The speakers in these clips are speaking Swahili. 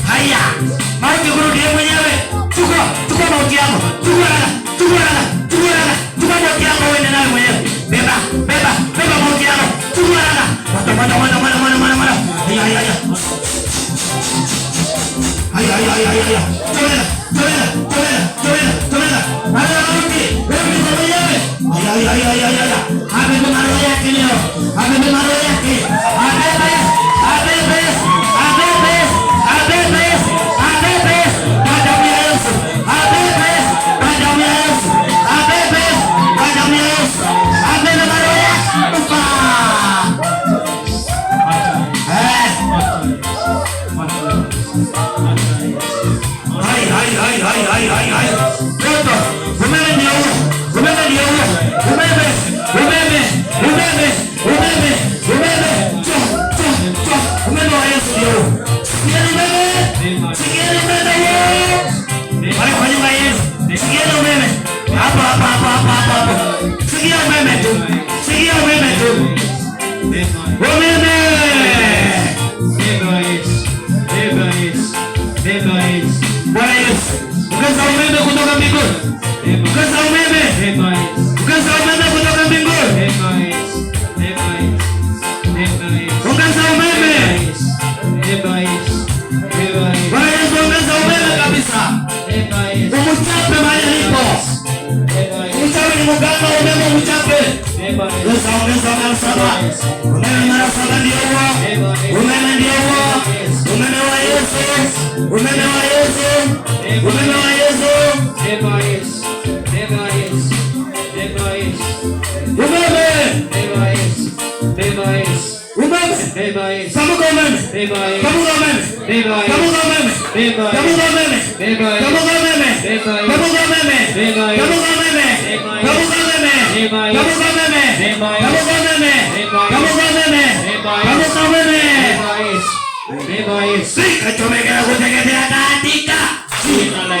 Haya, mari kurudi mwenyewe. Chukua mauti yako. Chukua mauti yako uende nayo mwenyewe. Beba mauti yako. Chukua rada. Mwana. Haya. Tolena. Haya mauti. Wewe mwenyewe. Haya. Abebe maro yake leo. Abebe.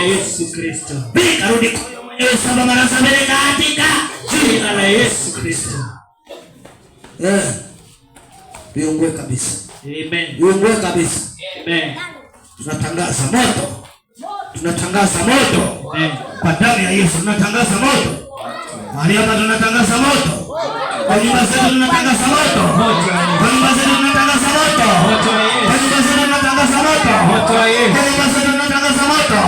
Yesu Kristo. Rudi kwa mwenyewe saba mara saba katika jina la Yesu Kristo. Viungue kabisa. Amen. Viungue kabisa. Amen. Tunatangaza moto. Amen. Kwa damu ya Yesu tunatangaza moto. Mariama tunatangaza moto. Kwa nyumba zetu tunatangaza moto. Kwa nyumba zetu tunatangaza moto. Kwa nyumba zetu tunatangaza moto. Kwa nyumba zetu tunatangaza moto.